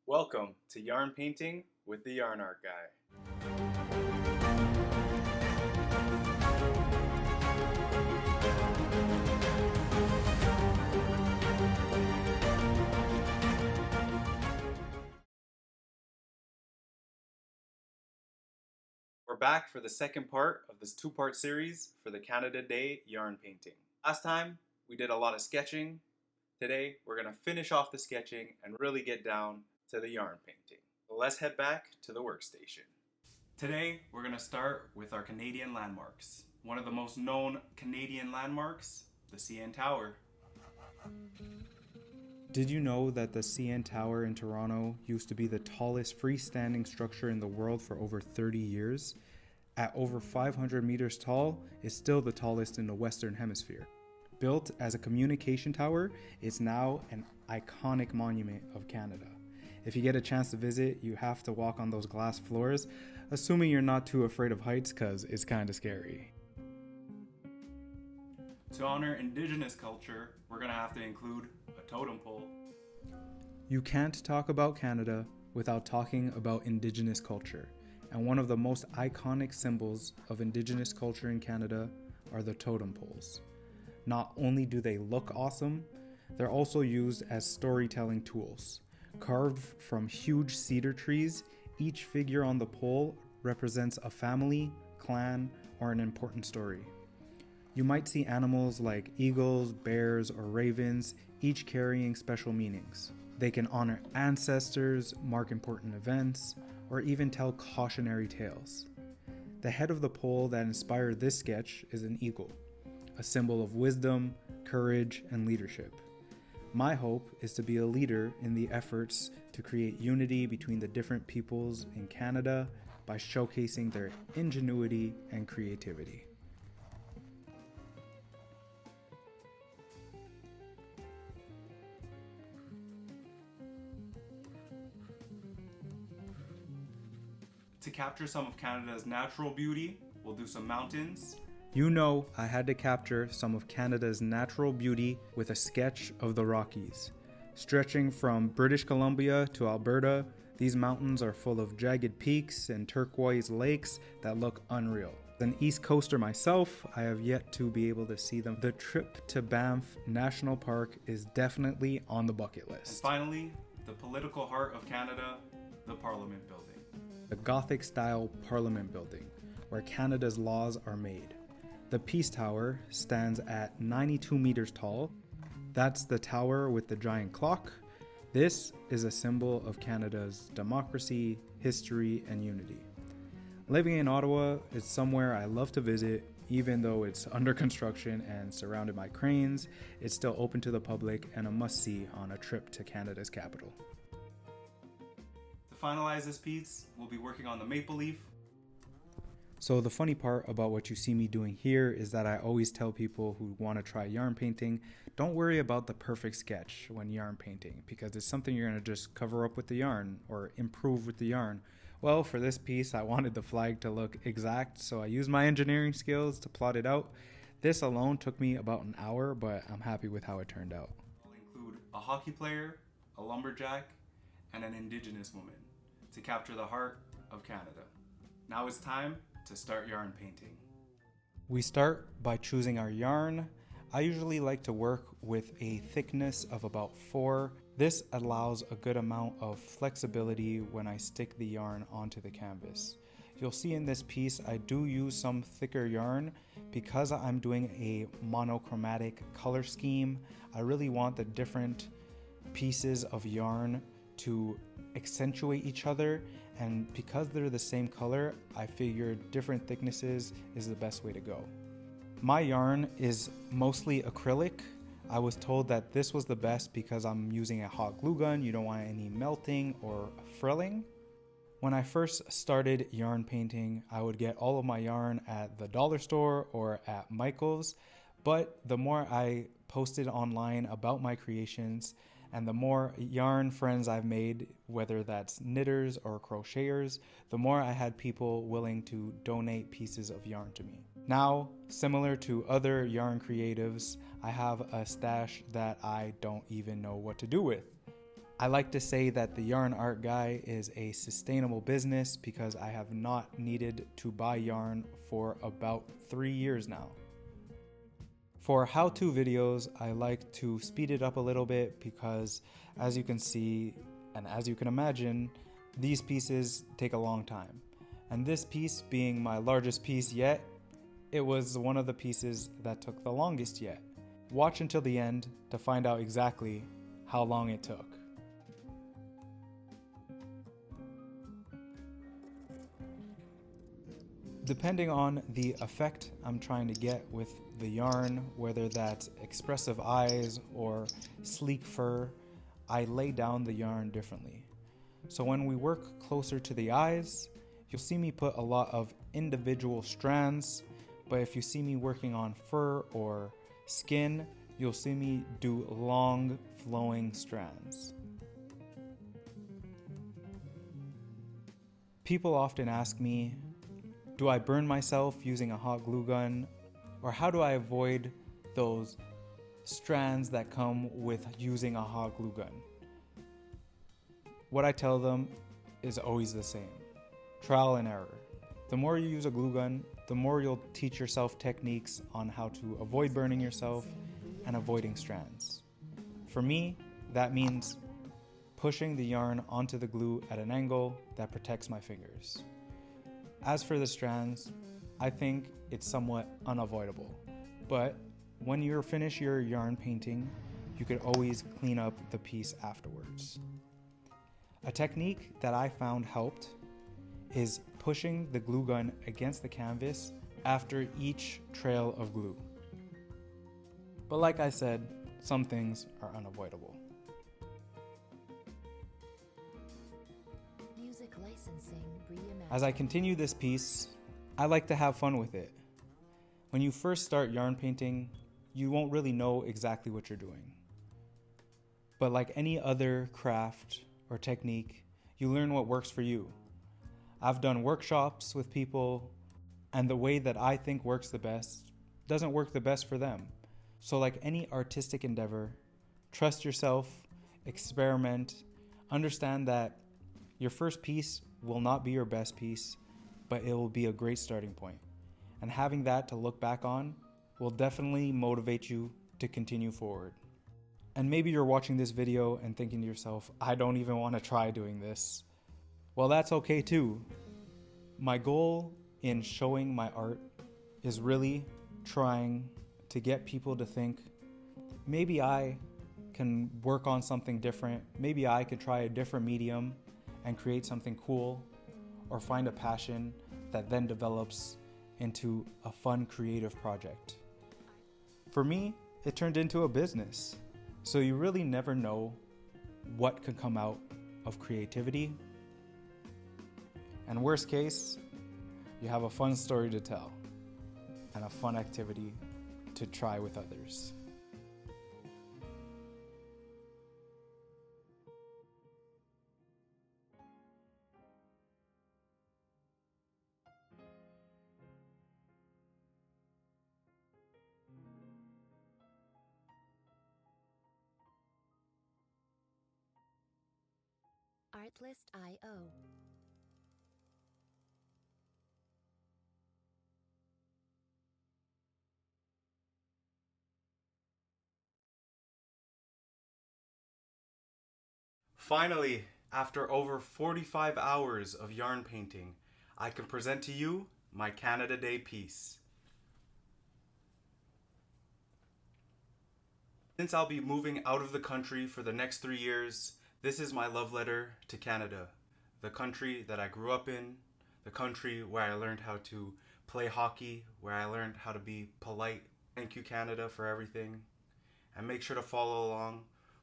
Welcome to Yarn Painting with the Yarn Art Guy. We're back for the second part of this two-part series for the Canada Day yarn painting. Last time we did a lot of sketching. Today we're going to finish off the sketching and really get down to the yarn painting. So let's head back to the workstation. Today we're going to start with our Canadian landmarks. One of the most known Canadian landmarks, the CN Tower. Did you know that the CN Tower in Toronto used to be the tallest freestanding structure in the world for over 30 years? At over 500 meters tall, it's still the tallest in the Western Hemisphere. Built as a communication tower, it's now an iconic monument of Canada. If you get a chance to visit, you have to walk on those glass floors, assuming you're not too afraid of heights, cause it's kinda scary. To honor Indigenous culture, we're gonna have to include a totem pole. You can't talk about Canada without talking about Indigenous culture, and one of the most iconic symbols of Indigenous culture in Canada are the totem poles. Not only do they look awesome, they're also used as storytelling tools. Carved from huge cedar trees, each figure on the pole represents a family, clan, or an important story. You might see animals like eagles, bears, or ravens, each carrying special meanings. They can honor ancestors, mark important events, or even tell cautionary tales. The head of the pole that inspired this sketch is an eagle, a symbol of wisdom, courage, and leadership. My hope is to be a leader in the efforts to create unity between the different peoples in Canada by showcasing their ingenuity and creativity. To capture some of Canada's natural beauty, we'll do some mountains. You know I had to capture some of Canada's natural beauty with a sketch of the Rockies. Stretching from British Columbia to Alberta, these mountains are full of jagged peaks and turquoise lakes that look unreal. As an East Coaster myself, I have yet to be able to see them. The trip to Banff National Park is definitely on the bucket list. And finally, the political heart of Canada, the Parliament Building. The Gothic-style Parliament Building, where Canada's laws are made. The Peace Tower stands at 92 meters tall. That's the tower with the giant clock. This is a symbol of Canada's democracy, history, and unity. Living in Ottawa is somewhere I love to visit, even though it's under construction and surrounded by cranes. It's still open to the public and a must-see on a trip to Canada's capital. To finalize this piece, we'll be working on the maple leaf. So the funny part about what you see me doing here is that I always tell people who want to try yarn painting, don't worry about the perfect sketch when yarn painting, because it's something you're going to just cover up with the yarn or improve with the yarn. Well, for this piece, I wanted the flag to look exact, so I used my engineering skills to plot it out. This alone took me about an hour, but I'm happy with how it turned out. I'll include a hockey player, a lumberjack, and an Indigenous woman to capture the heart of Canada. Now it's time to start yarn painting. We start by choosing our yarn. I usually like to work with a thickness of about 4. This allows a good amount of flexibility when I stick the yarn onto the canvas. You'll see in this piece I do use some thicker yarn because I'm doing a monochromatic color scheme. I really want the different pieces of yarn to accentuate each other, and because they're the same color, I figured different thicknesses is the best way to go. My yarn is mostly acrylic. I was told that this was the best because I'm using a hot glue gun. You don't want any melting or frilling. When I first started yarn painting, I would get all of my yarn at the dollar store or at Michael's, but the more I posted online about my creations, and the more yarn friends I've made, whether that's knitters or crocheters, the more I had people willing to donate pieces of yarn to me. Now, similar to other yarn creatives, I have a stash that I don't even know what to do with. I like to say that the Yarn Art Guy is a sustainable business because I have not needed to buy yarn for about 3 years now. For how-to videos, I like to speed it up a little bit because, as you can see and as you can imagine, these pieces take a long time. And this piece being my largest piece yet, it was one of the pieces that took the longest yet. Watch until the end to find out exactly how long it took. Depending on the effect I'm trying to get with the yarn, whether that's expressive eyes or sleek fur, I lay down the yarn differently. So when we work closer to the eyes, you'll see me put a lot of individual strands, but if you see me working on fur or skin, you'll see me do long flowing strands. People often ask me, do I burn myself using a hot glue gun? Or how do I avoid those strands that come with using a hot glue gun? What I tell them is always the same. Trial and error. The more you use a glue gun, the more you'll teach yourself techniques on how to avoid burning yourself and avoiding strands. For me, that means pushing the yarn onto the glue at an angle that protects my fingers. As for the strands, I think it's somewhat unavoidable, but when you finish your yarn painting, you could always clean up the piece afterwards. A technique that I found helped is pushing the glue gun against the canvas after each trail of glue. But like I said, some things are unavoidable. As I continue this piece, I like to have fun with it. When you first start yarn painting, you won't really know exactly what you're doing. But like any other craft or technique, you learn what works for you. I've done workshops with people, and the way that I think works the best doesn't work the best for them. So like any artistic endeavor, trust yourself, experiment, understand that your first piece will not be your best piece, but it will be a great starting point. And having that to look back on will definitely motivate you to continue forward. And maybe you're watching this video and thinking to yourself, I don't even want to try doing this. Well, that's okay too. My goal in showing my art is really trying to get people to think, maybe I can work on something different. Maybe I could try a different medium and create something cool, or find a passion that then develops into a fun creative project. For me, it turned into a business. So you really never know what can come out of creativity. And worst case, you have a fun story to tell and a fun activity to try with others. Artlist.io. Finally, after over 45 hours of yarn painting, I can present to you my Canada Day piece. Since I'll be moving out of the country for the next 3 years, this is my love letter to Canada, the country that I grew up in, the country where I learned how to play hockey, where I learned how to be polite. Thank you, Canada, for everything. And make sure to follow along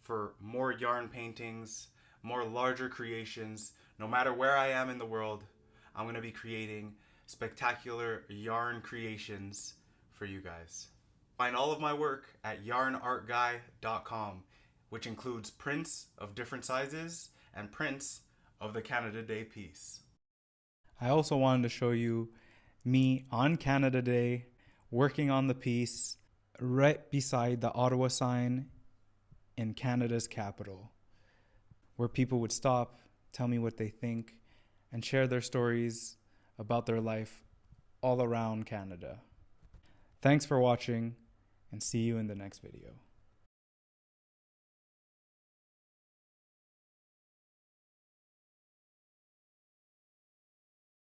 for more yarn paintings, more larger creations. No matter where I am in the world, I'm going to be creating spectacular yarn creations for you guys. Find all of my work at yarnartguy.com, which includes prints of different sizes and prints of the Canada Day piece. I also wanted to show you me on Canada Day working on the piece right beside the Ottawa sign in Canada's capital. where people would stop, tell me what they think, and share their stories about their life all around Canada. Thanks for watching, and see you in the next video.